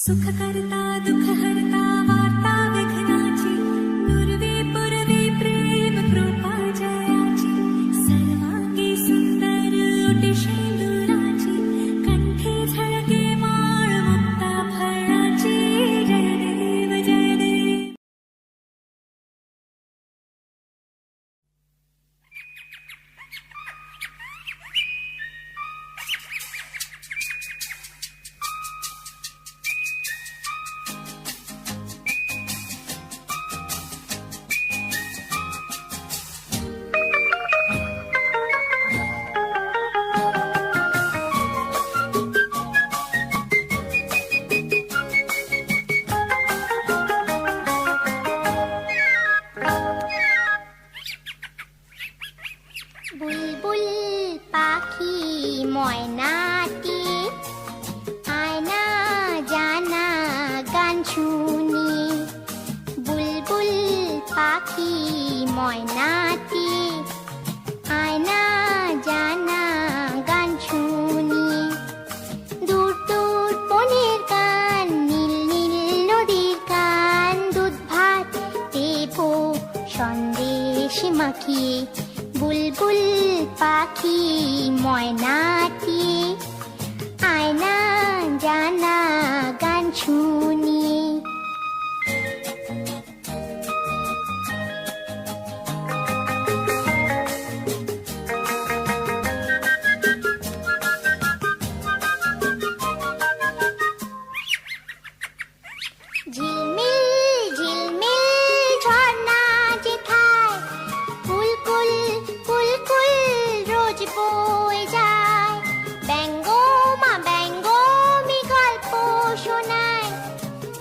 सुख करता दुख हरता वार्ता विघ्नाची पूर्वे पूर्वे प्रेम कृपा जयाची सर्वांगी सुंदर ओटी शेंदुराची कंठी झळके माळ मुक्ता फळाची जय देव जय देव. বুলবুল পাখি ময়নাটি আয়না জানা গান শুনি বুলবুল পাখি ময়নাটি আয়না জানা গান শুনি দূর দূর বনের গান নীল নীল নদীর গান দুধ ভাত দেব সন্দেশ মাখিয়ে বুলবুল পাখি ময়নাটি আয়না জানা গান শুনি ঝিলমিল ঝিলমিল ঝর্ণা যেথায় কুলকুল কুলকুল রোজ বয়ে যায় ব্যঙ্গমা ব্যঙ্গমি গল্প শোনায়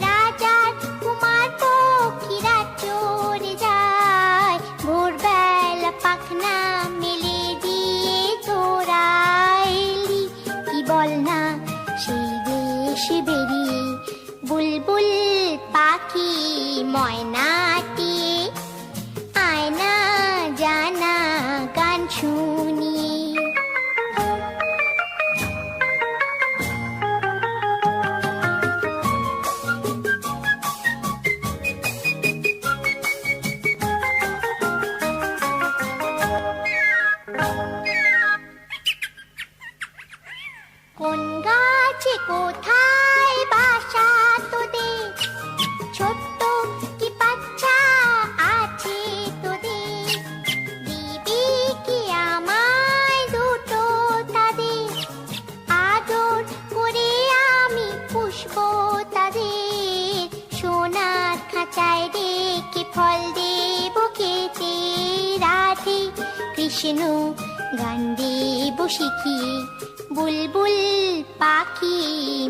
রাজার কুমার পক্ষীরা চড়ে যায় ভোরবেলা পাখনা মেলে দিয়ে তোরা এলি কি বল না সেই দেশে বেরিয়ে বুলবুল পাখি ময়নাটি আয়না জানা গান শুনি কোন গাছে কোথায় বাসা তোদের ছোট্ট কি বাচ্চা আছে তোদের দিবি কি আমায় দুটো তাদের আদর করে আমি পুষবো তাদের সোনার খাঁচায় রেখে ফল দেব খেতে রাধে কৃষ্ণ গান দেব শিখিয়ে বুলবুল পাখি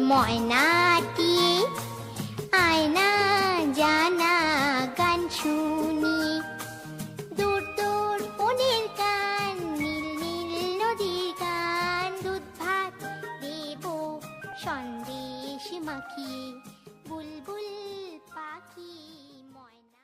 ময়নাটি আয়না জানা গান শুনি দূর দূর বনের গান নীল নীল নদীর গান দুধ ভাত দেব সন্দেশ মাখিয়ে বুলবুল পাখি ময়না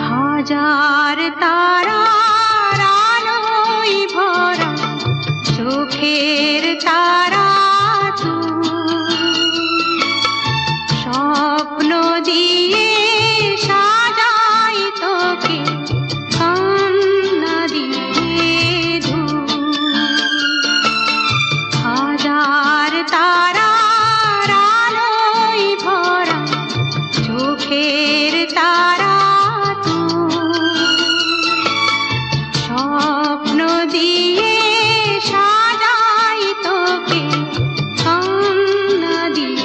হাজার তারার আলোয় ভরা চোখের তারা স্বপ্ন দিয়ে সাজাই তোকে কান্না দিয়ে হাজার তারার আলোয় ভরা চোখের তারা স্বপ্ন দিয়ে সাজাই তোকে কান্না দিয়ে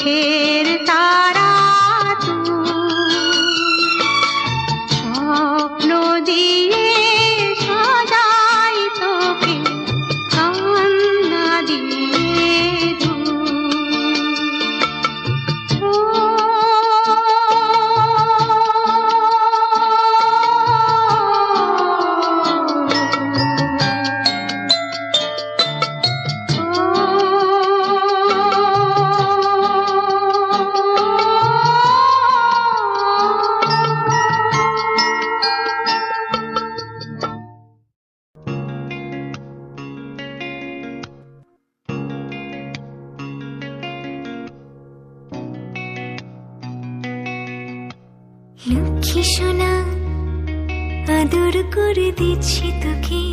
চোখের তারা স্বপ্ন দিয়ে সাজাই তোকে কান্না দিয়ে লক্ষ্মী সোনা আদর করে দিচ্ছি তোকে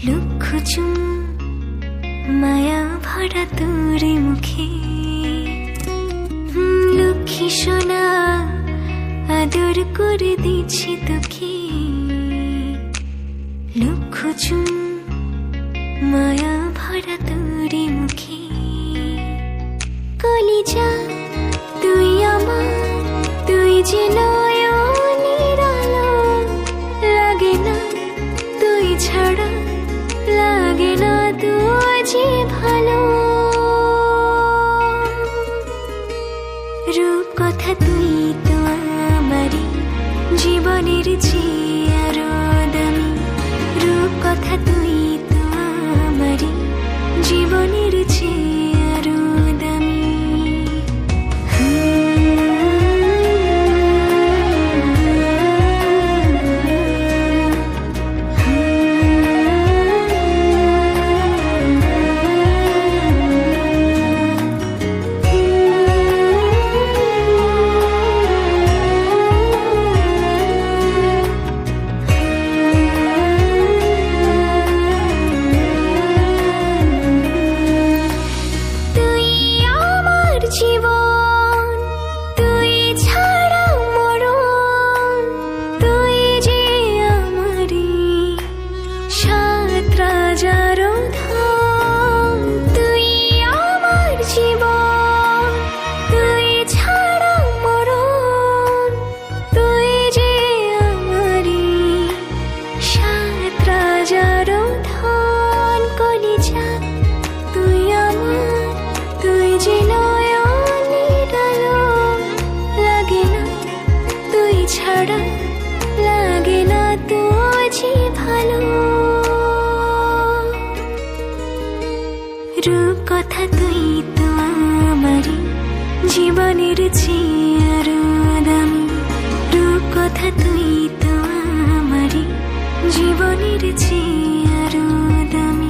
লক্ষ চুম মায়া ভরা তোর মুখে লক্ষ্মী সোনা আদর করে দিচ্ছি তোকে লক্ষ চুম মায়া ভরা তোর মুখে কলিজা তুই আমার তুই যে নয়নের আলো লাগে না তুই ছাড়া লাগে না তুই যে ভালো রূপ কথা তুই তো আমারই জীবনের চেয়ে আরো দামি রূপ কথা তুই তো আমারই জীবনের চেয়ে আরো দামি রূপ কথা তুই তো আমারই জীবনের চেয়ে আরো দামি রূপ কথা তুই তো আমারই জীবনের চেয়ে আরো দামি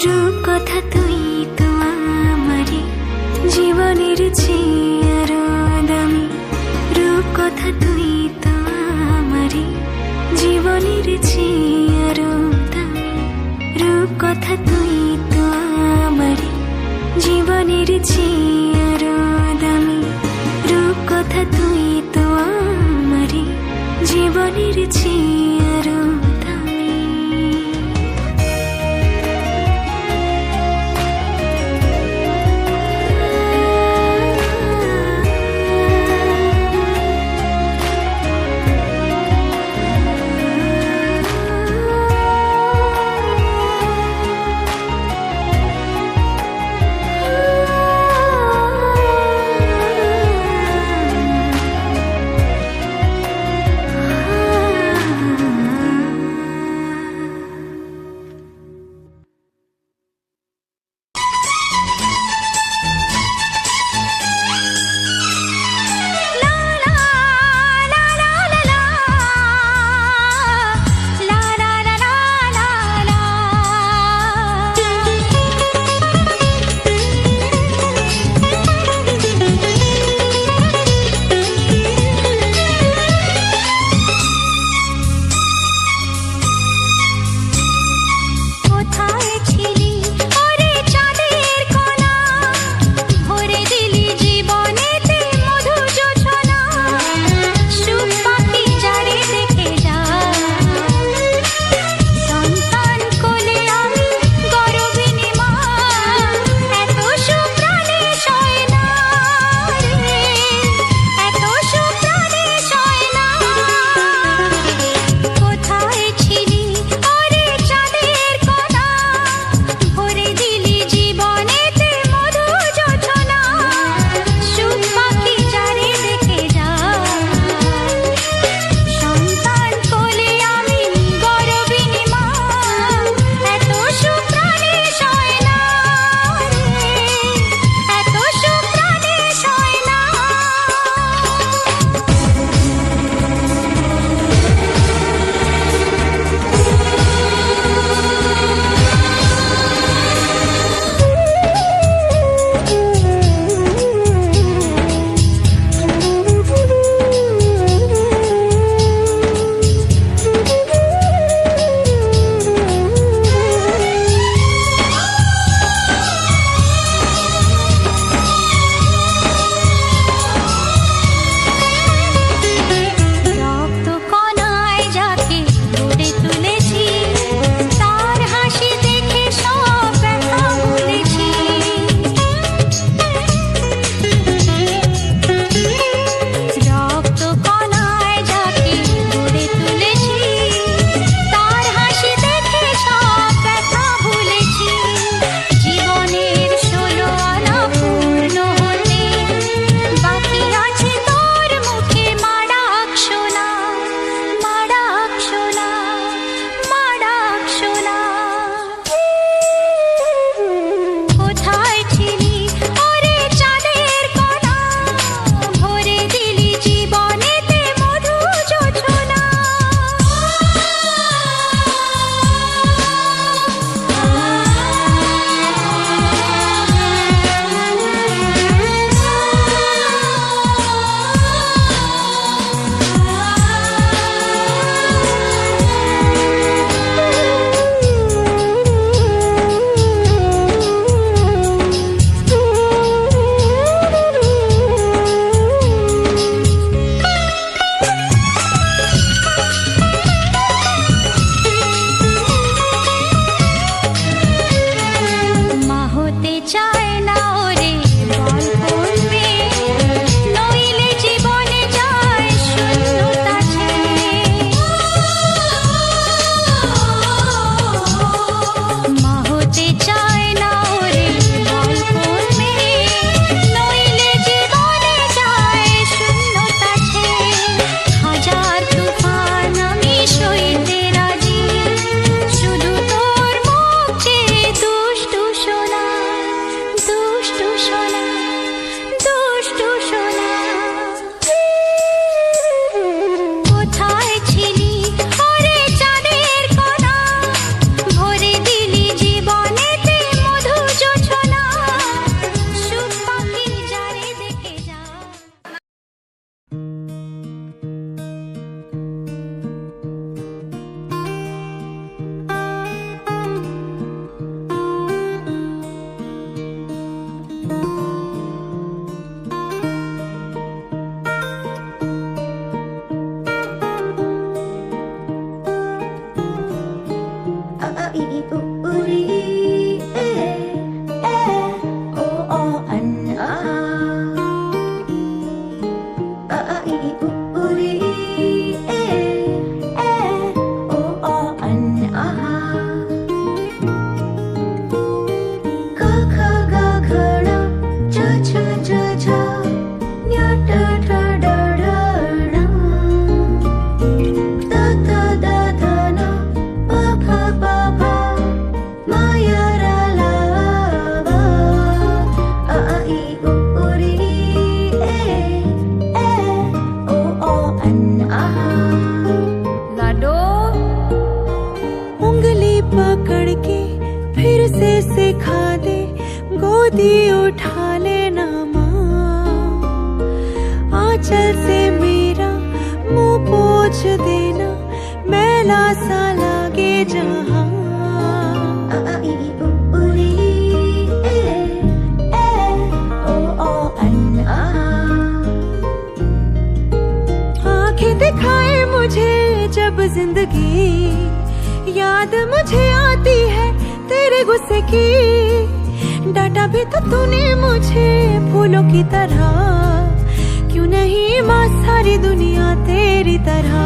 রূপ কথা তুই তো আমারই জীবনের চেয়ে আরো দামি রূপ কথা তুই তো আমারই জীবনের চেয়ে আরো দামি রূপ কথা তুই তো আমারই জীবনের চেয়ে আরো দামি রূপ কথা তুই তো আমারই জীবনের চেয়ে আরো দামি आंचल से मेरा मुंह पोंछ देना, मैला सा लागे जहां। आंखें दिखाए मुझे जब जिंदगी, याद मुझे आती है तेरे गुस्से की। डांटा भी तो तूने मुझे फूलों की तरह, क्यों नहीं माँ सारी दुनिया तेरी तरह।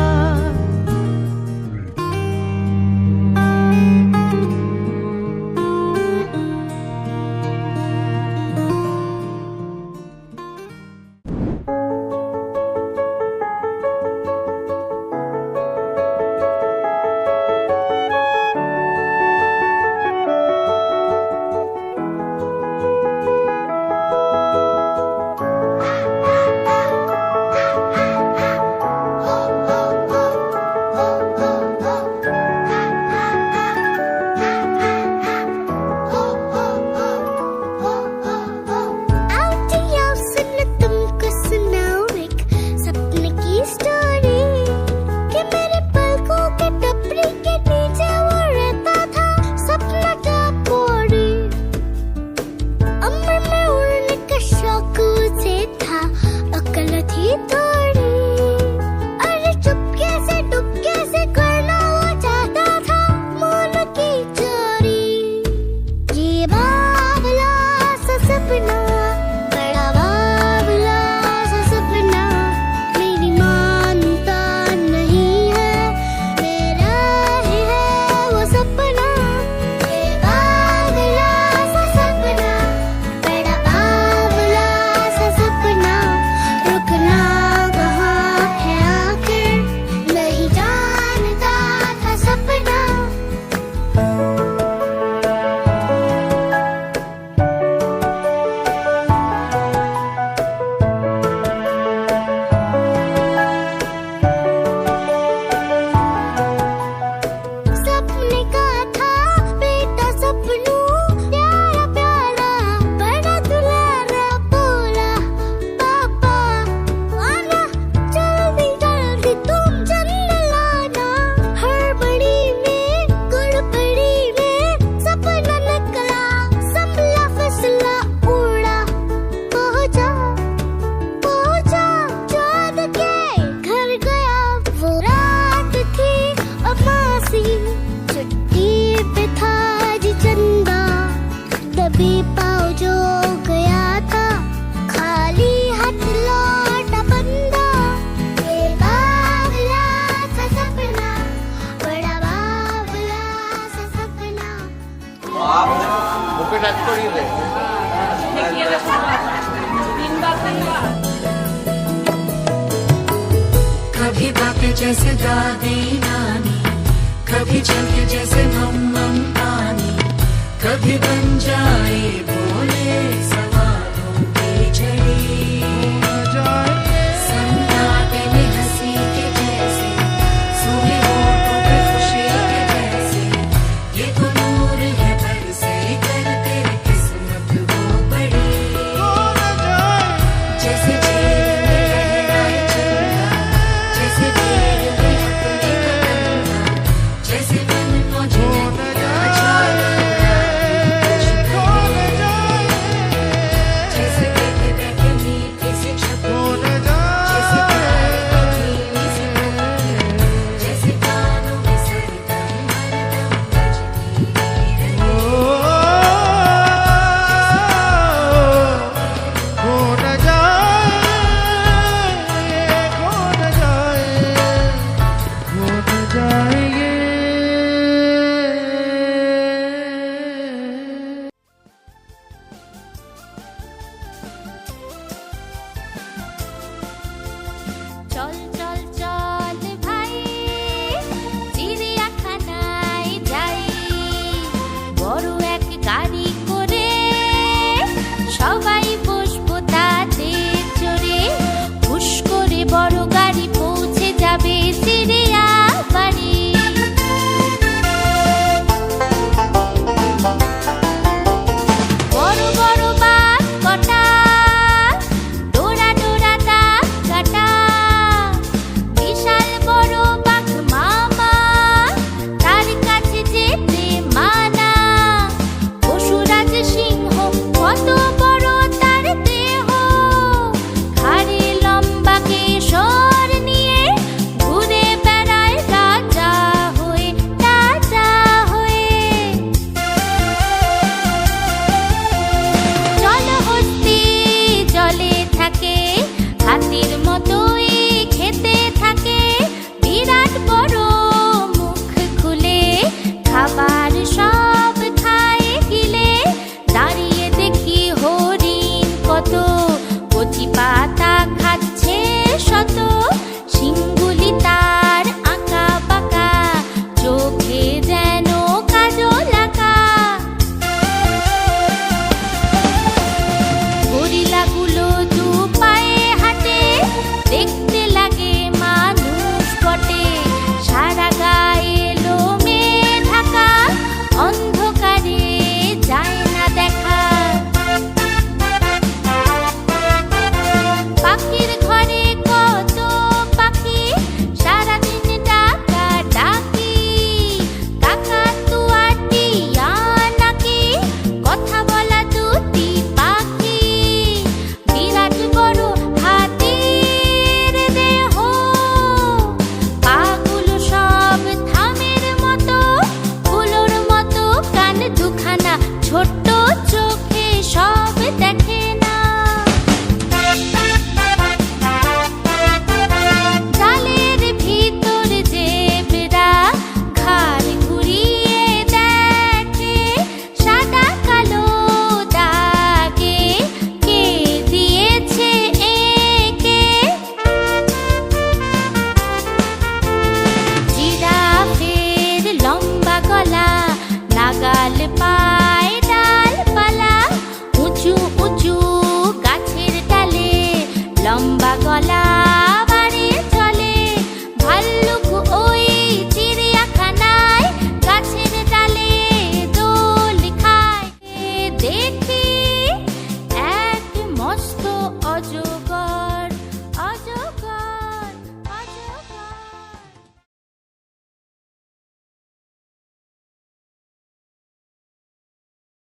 कभी बातें जैसे दादी नानी, कभी चलते जैसे हम पानी, कभी बन जाए